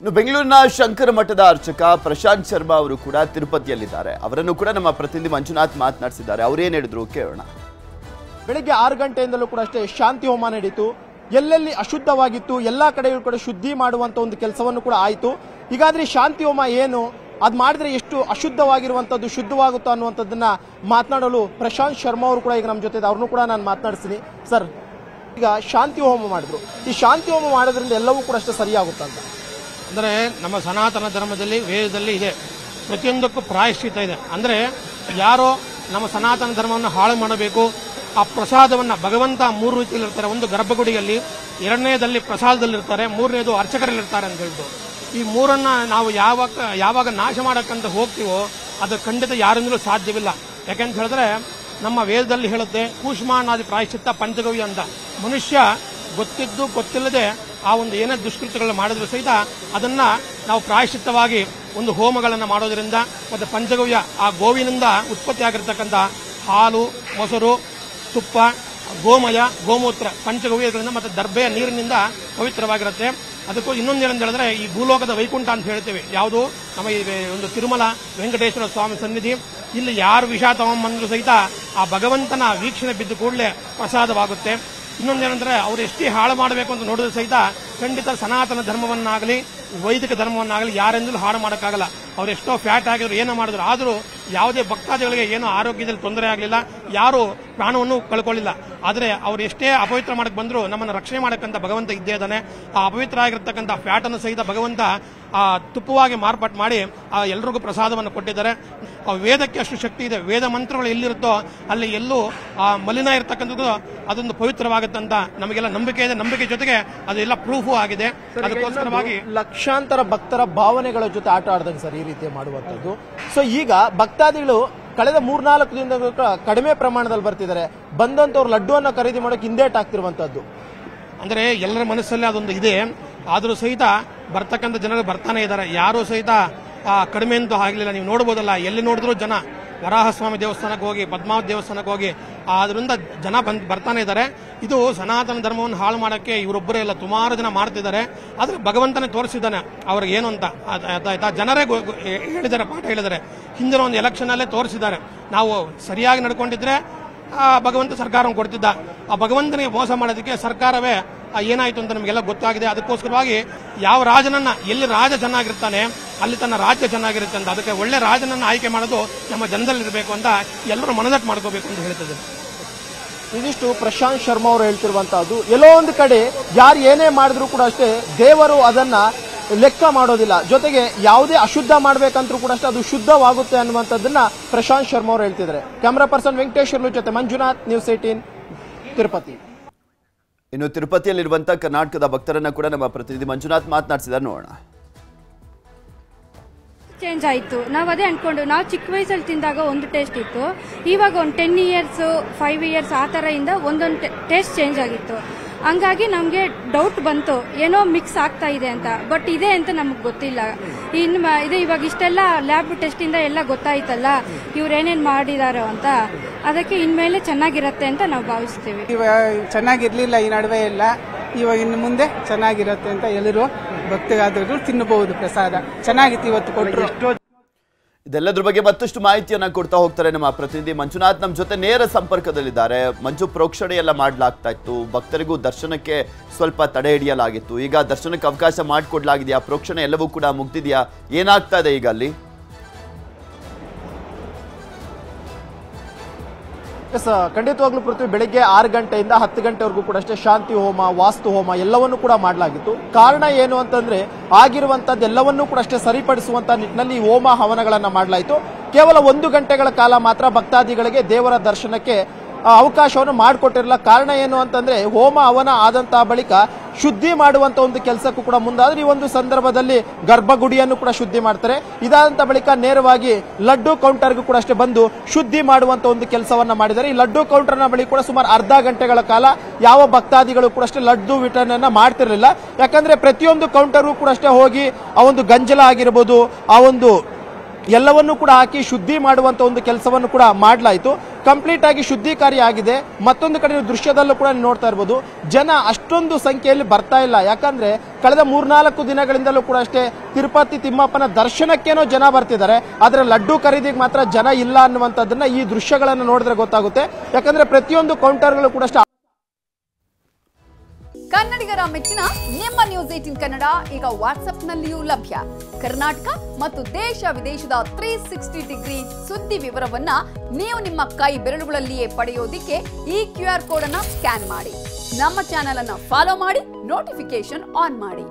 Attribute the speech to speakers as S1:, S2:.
S1: ಬೆಂಗಳೂರಿನ ಶಂಕರ ಮಠದ ಅರ್ಚಕ ಪ್ರಶಾಂತ್ ಶರ್ಮಾ ಅವರು ಕೂಡ ತಿರುಪತಿಯಲ್ಲಿದ್ದಾರೆ. ಅವರನ್ನು ಕೂಡ ನಮ್ಮ ಪ್ರತಿನಿಧಿ ಮಂಜುನಾಥ್ ಮಾತನಾಡಿಸಿದ್ದಾರೆ. ಅವರೇನು ಹೇಳಿದ್ರು ಕೇಳೋಣ.
S2: ಬೆಳಿಗ್ಗೆ 6 ಗಂಟೆಯಿಂದಲೂ ಕೂಡ ಅಷ್ಟೇ ಶಾಂತಿ ಹೋಮ ನಡೀತು. ಎಲ್ಲೆಲ್ಲಿ ಅಶುದ್ಧವಾಗಿತ್ತು ಎಲ್ಲಾ ಕಡೆಯೂ ಕೂಡ ಶುದ್ಧಿ ಮಾಡುವಂತ ಒಂದು ಕೆಲಸವನ್ನು ಕೂಡ ಆಯಿತು. ಹೀಗಾದ್ರೆ ಶಾಂತಿ ಹೋಮ ಏನು, ಅದು ಮಾಡಿದ್ರೆ ಎಷ್ಟು ಅಶುದ್ಧವಾಗಿರುವಂತದ್ದು ಶುದ್ಧವಾಗುತ್ತಾ ಅನ್ನುವಂಥದ್ದನ್ನ ಮಾತನಾಡಲು ಪ್ರಶಾಂತ್ ಶರ್ಮಾ ಅವರು ಕೂಡ ಈಗ ನಮ್ಮ ಜೊತೆ, ಅವ್ರನ್ನೂ ಕೂಡ ನಾನು ಮಾತನಾಡಿಸ್ತೀನಿ. ಸರ್, ಈಗ ಶಾಂತಿ ಹೋಮ ಮಾಡಿದ್ರು, ಈ ಶಾಂತಿ ಹೋಮ ಮಾಡೋದ್ರಿಂದ ಎಲ್ಲವೂ ಕೂಡ ಅಷ್ಟೇ ಸರಿಯಾಗುತ್ತಾ ಅಂತ?
S3: ಅಂದರೆ ನಮ್ಮ ಸನಾತನ ಧರ್ಮದಲ್ಲಿ ವೇದದಲ್ಲಿ ಇದೆ, ಪ್ರತಿಯೊಂದಕ್ಕೂ ಪ್ರಾಯಶ್ಚಿತ್ತ ಇದೆ. ಅಂದರೆ ಯಾರೋ ನಮ್ಮ ಸನಾತನ ಧರ್ಮವನ್ನು ಹಾಳು ಮಾಡಬೇಕು, ಆ ಪ್ರಸಾದವನ್ನು ಭಗವಂತ 3 ರೀತಿಯಲ್ಲಿ ಇರ್ತಾರೆ. ಒಂದು ಗರ್ಭಗುಡಿಯಲ್ಲಿ, 2ನೇದಲ್ಲಿ ಪ್ರಸಾದದಲ್ಲಿರ್ತಾರೆ, 3ನೇದು ಅರ್ಚಕರಲ್ಲಿರ್ತಾರೆ ಅಂತ ಹೇಳ್ತು. ಈ 3ಅನ್ನ ನಾವು ಯಾವಾಗ ನಾಶ ಮಾಡಕ್ಕಂತ ಹೋಗ್ತೀವೋ ಅದು ಖಂಡಿತ ಯಾರಿಂದಲೂ ಸಾಧ್ಯವಿಲ್ಲ. ಯಾಕೆಂತ ಹೇಳಿದ್ರೆ ನಮ್ಮ ವೇದದಲ್ಲಿ ಹೇಳುತ್ತೆ, ಕೂಷ್ಮಾನಾದಿ ಪ್ರಾಯಶ್ಚಿತ್ತ ಪಂಚಗವ್ಯ ಅಂತ. ಮನುಷ್ಯ ಗೊತ್ತಿದ್ದು ಗೊತ್ತಿಲ್ಲದೆ ಆ ಒಂದು ಏನೇ ದುಷ್ಕೃತ್ಯಗಳನ್ನು ಮಾಡಿದ್ರು ಸಹಿತ ಅದನ್ನ ನಾವು ಪ್ರಾಯಶ್ಚಿತ್ತವಾಗಿ ಒಂದು ಹೋಮಗಳನ್ನು ಮಾಡೋದ್ರಿಂದ, ಮತ್ತೆ ಪಂಚಗವ್ಯ ಆ ಗೋವಿನಿಂದ ಉತ್ಪತ್ತಿ ಆಗಿರ್ತಕ್ಕಂಥ ಹಾಲು, ಮೊಸರು, ತುಪ್ಪ, ಗೋಮಯ, ಗೋಮೂತ್ರ, ಪಂಚಗವ್ಯಗಳಿಂದ ಮತ್ತೆ ದರ್ಬೆಯ ನೀರಿನಿಂದ ಪವಿತ್ರವಾಗಿರುತ್ತೆ. ಅದಕ್ಕೂ ಇನ್ನೊಂದು ಏನಂತ ಹೇಳಿದ್ರೆ, ಈ ಭೂಲೋಕದ ವೈಕುಂಠ ಅಂತ ಹೇಳ್ತೇವೆ, ಯಾವುದು ನಮ್ಮ ಈ ಒಂದು ತಿರುಮಲ ವೆಂಕಟೇಶ್ವರ ಸ್ವಾಮಿ ಸನ್ನಿಧಿ. ಇಲ್ಲಿ ಯಾರು ವಿಷ ತಗೊಂಬಂದ್ರು ಸಹಿತ ಆ ಭಗವಂತನ ವೀಕ್ಷಣೆ ಬಿದ್ದು ಕೂಡಲೇ ಪ್ರಸಾದವಾಗುತ್ತೆ. ಇನ್ನೊಂದೇನೆಂದ್ರೆ, ಅವ್ರು ಎಷ್ಟೇ ಹಾಳು ಮಾಡಬೇಕು ಅಂತ ನೋಡಿದ್ರೆ ಸಹಿತ ಖಂಡಿತ ಸನಾತನ ಧರ್ಮವನ್ನಾಗಲಿ ವೈದಿಕ ಧರ್ಮವನ್ನಾಗಲಿ ಯಾರೆಂದಲೂ ಹಾಳು ಮಾಡೋಕ್ಕಾಗಲ್ಲ. ಅವ್ರು ಎಷ್ಟೋ ಫ್ಯಾಟ್ ಆಗಿದ್ರು, ಏನೋ ಮಾಡಿದ್ರು, ಆದರೂ ಯಾವುದೇ ಭಕ್ತಾದಿಗಳಿಗೆ ಏನೋ ಆರೋಗ್ಯದಲ್ಲಿ ತೊಂದರೆ ಆಗಲಿಲ್ಲ, ಯಾರು ಪ್ರಾಣವನ್ನು ಕಳ್ಕೊಳ್ಳಿಲ್ಲ. ಆದರೆ ಅವ್ರು ಎಷ್ಟೇ ಅಪವಿತ್ರ ಮಾಡಕ್ಕೆ ಬಂದರೂ ನಮ್ಮನ್ನು ರಕ್ಷಣೆ ಮಾಡಕ್ಕಂತ ಭಗವಂತ ಇದ್ದೇ ಇದ್ದಾನೆ. ಆ ಅಪವಿತ್ರ ಆಗಿರ್ತಕ್ಕಂಥ ಫ್ಯಾಟ್ ಅನ್ನು ಸಹಿತ ಭಗವಂತ ಆ ತುಪ್ಪವಾಗಿ ಮಾರ್ಪಾಟ್ ಮಾಡಿ ಆ ಎಲ್ರಿಗೂ ಪ್ರಸಾದವನ್ನು ಕೊಟ್ಟಿದ್ದಾರೆ. ಆ ವೇದಕ್ಕೆ ಅಷ್ಟು ಶಕ್ತಿ ಇದೆ. ವೇದ ಮಂತ್ರಗಳು ಎಲ್ಲಿರುತ್ತೋ ಅಲ್ಲಿ ಎಲ್ಲೂ ಆ ಮಲಿನ ಇರತಕ್ಕಂಥದ್ದು ಅದೊಂದು ಪವಿತ್ರವಾಗುತ್ತಂತ ನಮಗೆಲ್ಲ ನಂಬಿಕೆ ಇದೆ. ನಂಬಿಕೆ ಜೊತೆಗೆ ಅದೆಲ್ಲ ಪ್ರೂಫು ಆಗಿದೆ. ಅದಕ್ಕೋಸ್ಕರವಾಗಿ
S2: ಲಕ್ಷಾಂತರ ಭಕ್ತರ ಭಾವನೆಗಳ ಜೊತೆ ಆಟ ಆಡ್ದಂಗೆ ಸರ್ ಈ ರೀತಿ ಮಾಡುವಂತದ್ದು. ಸೊ ಈಗ ಭಕ್ತಾದಿಗಳು ಕಳೆದ 3-4 ದಿನದಿಂದ ಕಡಿಮೆ ಪ್ರಮಾಣದಲ್ಲಿ ಬರ್ತಿದ್ದಾರೆ. ಬಂದಂತವ್ರು ಲಡ್ಡುವನ್ನ ಖರೀದಿ ಮಾಡೋಕೆ ಹಿಂದೇಟ್ ಆಗ್ತಿರುವಂತದ್ದು.
S3: ಅಂದ್ರೆ ಎಲ್ಲರ ಮನಸ್ಸಲ್ಲಿ ಅದೊಂದು ಇದೆ. ಆದರೂ ಸಹಿತ ಬರ್ತಕ್ಕಂಥ ಜನರು ಬರ್ತಾನೆ ಇದ್ದಾರೆ. ಯಾರು ಸಹಿತ ಕಡಿಮೆ ಅಂತೂ ಆಗಲಿಲ್ಲ. ನೀವು ನೋಡಬಹುದಲ್ಲ, ಎಲ್ಲಿ ನೋಡಿದ್ರು ಜನ. ವರಾಹಸ್ವಾಮಿ ದೇವಸ್ಥಾನಕ್ಕೆ ಹೋಗಿ, ಪದ್ಮಾವತಿ ದೇವಸ್ಥಾನಕ್ಕೆ ಹೋಗಿ, ಅದರಿಂದ ಜನ ಬರ್ತಾನೆ ಇದ್ದಾರೆ. ಇದು ಸನಾತನ ಧರ್ಮವನ್ನು ಹಾಳು ಮಾಡೋಕ್ಕೆ ಇವರೊಬ್ಬರೇ ಇಲ್ಲ, ಸುಮಾರು ಜನ ಮಾಡ್ತಿದ್ದಾರೆ. ಆದ್ರೆ ಭಗವಂತನೇ ತೋರಿಸಿದ್ದಾನೆ ಅವ್ರಿಗೆ ಏನು ಅಂತ. ಆಯ್ತಾ, ಜನರೇ ಹೇಳಿದ್ದಾರೆ, ಪಾಠ ಹೇಳಿದ್ದಾರೆ. ಹಿಂದಿನ ಒಂದು ಎಲೆಕ್ಷನ್ ಅಲ್ಲೇ ತೋರಿಸಿದ್ದಾರೆ. ನಾವು ಸರಿಯಾಗಿ ನಡ್ಕೊಂಡಿದ್ರೆ ಭಗವಂತ ಸರ್ಕಾರ ಕೊಡ್ತಿದ್ದ. ಆ ಭಗವಂತನಿಗೆ ಮೋಸ ಮಾಡೋದಕ್ಕೆ ಸರ್ಕಾರವೇ ಏನಾಯ್ತು ಅಂತ ನಮಗೆಲ್ಲ ಗೊತ್ತಾಗಿದೆ. ಅದಕ್ಕೋಸ್ಕರವಾಗಿ ಯಾವ ರಾಜನನ್ನ, ಎಲ್ಲಿ ರಾಜ ಚೆನ್ನಾಗಿರ್ತಾನೆ ಅಲ್ಲಿ ತನ್ನ ರಾಜ್ಯ ಚೆನ್ನಾಗಿರುತ್ತೆ ಅಂತ. ಅದಕ್ಕೆ ಒಳ್ಳೆ ರಾಜನನ್ನ ಆಯ್ಕೆ ಮಾಡೋದು ನಮ್ಮ ಜನದಲ್ಲಿರಬೇಕು ಅಂತ ಎಲ್ಲರೂ ಮನದಟ್ಟು ಮಾಡ್ಕೋಬೇಕು ಅಂತ ಹೇಳ್ತಿದ್ದಾರೆ.
S2: ಇದಿಷ್ಟು ಪ್ರಶಾಂತ್ ಶರ್ಮಾ ಅವರು ಹೇಳ್ತಿರುವಂತಹದ್ದು. ಎಲ್ಲೋ ಒಂದು ಕಡೆ ಯಾರು ಏನೇ ಮಾಡಿದ್ರು ಕೂಡ ಅಷ್ಟೇ ದೇವರು ಅದನ್ನ ಲೆಕ್ಕ ಮಾಡೋದಿಲ್ಲ. ಜೊತೆಗೆ ಯಾವುದೇ ಅಶುದ್ಧ ಮಾಡ್ಬೇಕಂದ್ರೂ ಕೂಡ ಅಷ್ಟೇ ಅದು ಶುದ್ಧವಾಗುತ್ತೆ ಅನ್ನುವಂಥದ್ದನ್ನ ಪ್ರಶಾಂತ್ ಶರ್ಮಾ ಅವರು ಹೇಳ್ತಿದ್ದಾರೆ. ಕ್ಯಾಮರಾ ಪರ್ಸನ್ ವೆಂಕಟೇಶ್ವರ್ಲು ಜೊತೆ ಮಂಜುನಾಥ್, ನ್ಯೂಸ್ 18 ತಿರುಪತಿ.
S1: ಇನ್ನು ತಿರುಪತಿಯಲ್ಲಿರುವಂತಹ ಕರ್ನಾಟಕದ ಭಕ್ತರನ್ನ ಕೂಡ ನಮ್ಮ ಪ್ರತಿನಿಧಿ ಮಂಜುನಾಥ್ ಮಾತನಾಡಿಸಿದ್ದಾರೆ, ನೋಡೋಣ.
S4: ಚೇಂಜ್ ಆಯಿತು. ನಾವು ಅದೇ ಅನ್ಕೊಂಡು, ನಾವು ಚಿಕ್ಕ ವಯಸ್ಸಲ್ಲಿ ತಿಂದಾಗ ಒಂದು ಟೇಸ್ಟ್ ಇತ್ತು, ಇವಾಗ ಒಂದು 10 ಇಯರ್ಸ್ 5 ಇಯರ್ಸ್ ಆ ಥರ ಇಂದ ಒಂದೊಂದು ಟೇಸ್ಟ್ ಚೇಂಜ್ ಆಗಿತ್ತು. ಹಂಗಾಗಿ ನಮಗೆ ಡೌಟ್ ಬಂತು, ಏನೋ ಮಿಕ್ಸ್ ಆಗ್ತಾ ಇದೆ ಅಂತ. ಬಟ್ ಇದೆ ಅಂತ ನಮಗೆ ಗೊತ್ತಿಲ್ಲ. ಇದು ಇವಾಗ ಇಷ್ಟೆಲ್ಲ ಲ್ಯಾಬ್ ಟೆಸ್ಟಿಂದ ಎಲ್ಲ ಗೊತ್ತಾಯ್ತಲ್ಲ ಇವ್ರೇನೇನು ಮಾಡಿದಾರೋ ಅಂತ. ಅದಕ್ಕೆ ಇನ್ಮೇಲೆ ಚೆನ್ನಾಗಿರತ್ತೆ ಅಂತ ನಾವು ಭಾವಿಸ್ತೀವಿ.
S5: ಇವಾಗ ಚೆನ್ನಾಗಿರ್ಲಿಲ್ಲ ಈ ನಡುವೆ ಎಲ್ಲ, ಇವಾಗ ಇನ್ನು ಮುಂದೆ ಚೆನ್ನಾಗಿರುತ್ತೆ ಅಂತ ಎಲ್ಲರೂ ಭಕ್ತರಾದರೂ ತಿನ್ನಬಹುದು. ಪ್ರಸಾದ ಚೆನ್ನಾಗಿತ್ತು ಇವತ್ತು ಕೊಟ್ಟರು.
S1: ಇದೆಲ್ಲದ್ರ ಬಗ್ಗೆ ಮತ್ತಷ್ಟು ಮಾಹಿತಿಯನ್ನ ಕೊಡ್ತಾ ಹೋಗ್ತಾರೆ ನಮ್ಮ ಪ್ರತಿನಿಧಿ ಮಂಜುನಾಥ್. ನಮ್ಮ ಜೊತೆ ನೇರ ಸಂಪರ್ಕದಲ್ಲಿದ್ದಾರೆ. ಮಂಜು, ಪ್ರೋಕ್ಷಣೆ ಎಲ್ಲ ಮಾಡಲಾಗ್ತಾ ಇತ್ತು, ಭಕ್ತರಿಗೂ ದರ್ಶನಕ್ಕೆ ಸ್ವಲ್ಪ ತಡೆ ಹಿಡಿಯಲಾಗಿತ್ತು. ಈಗ ದರ್ಶನಕ್ಕೆ ಅವಕಾಶ ಮಾಡಿಕೊಡ್ಲಾಗಿದೆಯಾ? ಪ್ರೋಕ್ಷಣೆ ಎಲ್ಲವೂ ಕೂಡ ಮುಗ್ದಿದೆಯಾ? ಏನಾಗ್ತಾ ಇದೆ ಈಗ ಅಲ್ಲಿ?
S2: ಖಂಡಿತವಾಗ್ಲೂ ಪೃಥ್ವಿ, ಬೆಳಿಗ್ಗೆ 6 ಗಂಟೆಯಿಂದ 10 ಗಂಟೆವರೆಗೂ ಕೂಡ ಅಷ್ಟೇ ಶಾಂತಿ ಹೋಮ, ವಾಸ್ತು ಹೋಮ ಎಲ್ಲವನ್ನೂ ಕೂಡ ಮಾಡಲಾಗಿತ್ತು. ಕಾರಣ ಏನು ಅಂತಂದ್ರೆ, ಆಗಿರುವಂತದ್ದು ಎಲ್ಲವನ್ನೂ ಕೂಡ ಅಷ್ಟೇ ಸರಿಪಡಿಸುವಂತ ನಿಟ್ಟಿನಲ್ಲಿ ಹೋಮ ಹವನಗಳನ್ನ ಮಾಡಲಾಯಿತು. ಕೇವಲ 1 ಗಂಟೆಗಳ ಕಾಲ ಮಾತ್ರ ಭಕ್ತಾದಿಗಳಿಗೆ ದೇವರ ದರ್ಶನಕ್ಕೆ ಅವಕಾಶವನ್ನು ಮಾಡಿಕೊಟ್ಟಿರಲಿಲ್ಲ. ಕಾರಣ ಏನು ಅಂತಂದ್ರೆ, ಹೋಮ ಹವನ ಆದಂತಹ ಬಳಿಕ ಶುದ್ಧಿ ಮಾಡುವಂತ ಒಂದು ಕೆಲಸಕ್ಕೂ ಕೂಡ ಮುಂದಾದ್ರೆ ಈ ಒಂದು ಸಂದರ್ಭದಲ್ಲಿ ಗರ್ಭಗುಡಿಯನ್ನು ಕೂಡ ಶುದ್ಧಿ ಮಾಡ್ತಾರೆ. ಇದಾದಂತ ಬಳಿಕ ನೇರವಾಗಿ ಲಡ್ಡು ಕೌಂಟರ್ಗೂ ಕೂಡ ಅಷ್ಟೇ ಬಂದು ಶುದ್ಧಿ ಮಾಡುವಂತ ಒಂದು ಕೆಲಸವನ್ನ ಮಾಡಿದ್ದಾರೆ. ಈ ಲಡ್ಡು ಕೌಂಟರ್ನ ಬಳಿ ಕೂಡ ಸುಮಾರು ಅರ್ಧ ಗಂಟೆಗಳ ಕಾಲ ಯಾವ ಭಕ್ತಾದಿಗಳು ಕೂಡ ಅಷ್ಟೇ ಲಡ್ಡು ವಿತರಣೆಯನ್ನ ಮಾಡ್ತಿರ್ಲಿಲ್ಲ. ಯಾಕಂದ್ರೆ ಪ್ರತಿಯೊಂದು ಕೌಂಟರ್ಗೂ ಕೂಡ ಅಷ್ಟೇ ಹೋಗಿ ಆ ಒಂದು ಗಂಜಲ ಆಗಿರಬಹುದು, ಆ ಒಂದು ಎಲ್ಲವನ್ನೂ ಕೂಡ ಹಾಕಿ ಶುದ್ಧಿ ಮಾಡುವಂತ ಒಂದು ಕೆಲಸವನ್ನು ಕೂಡ ಮಾಡಲಾಯಿತು. ಕಂಪ್ಲೀಟ್ ಆಗಿ ಶುದ್ಧೀಕರಣ ಆಗಿದೆ. ಮತ್ತೊಂದು ಕಡೆ ದೃಶ್ಯದಲ್ಲೂ ಕೂಡ ನೋಡ್ತಾ ಇರಬಹುದು, ಜನ ಅಷ್ಟೊಂದು ಸಂಖ್ಯೆಯಲ್ಲಿ ಬರ್ತಾ ಇಲ್ಲ. ಯಾಕಂದ್ರೆ ಕಳೆದ 3-4 ದಿನಗಳಿಂದಲೂ ಕೂಡ ಅಷ್ಟೇ ತಿರುಪತಿ ತಿಮ್ಮಪ್ಪನ ದರ್ಶನಕ್ಕೇನೋ ಜನ ಬರ್ತಿದ್ದಾರೆ, ಆದ್ರೆ ಲಡ್ಡು ಖರೀದಿಗೆ ಮಾತ್ರ ಜನ ಇಲ್ಲ ಅನ್ನುವಂಥದ್ದನ್ನ ಈ ದೃಶ್ಯಗಳನ್ನು ನೋಡಿದ್ರೆ ಗೊತ್ತಾಗುತ್ತೆ. ಯಾಕಂದ್ರೆ ಪ್ರತಿಯೊಂದು ಕೌಂಟರ್ಗಳು ಕೂಡ ಅಷ್ಟೇ.
S6: ಕನ್ನಡಿಗರ ಮೆಚ್ಚಿನ ನಿಮ್ಮ ನ್ಯೂಸ್ 18 ಕನ್ನಡ ಈಗ ವಾಟ್ಸ್ಆಪ್ನಲ್ಲಿಯೂ ಲಭ್ಯ. ಕರ್ನಾಟಕ ಮತ್ತು ದೇಶ ವಿದೇಶದ 360 ಡಿಗ್ರಿ ಸುದ್ದಿ ವಿವರವನ್ನ ನೀವು ನಿಮ್ಮ ಕೈ ಬೆರಳುಗಳಲ್ಲಿಯೇ ಪಡೆಯೋದಿಕ್ಕೆ ಈ QR ಕೋಡ್ ಅನ್ನ ಸ್ಕ್ಯಾನ್ ಮಾಡಿ. ನಮ್ಮ ಚಾನೆಲ್ ಅನ್ನ ಫಾಲೋ ಮಾಡಿ, ನೋಟಿಫಿಕೇಶನ್ ಆನ್ ಮಾಡಿ.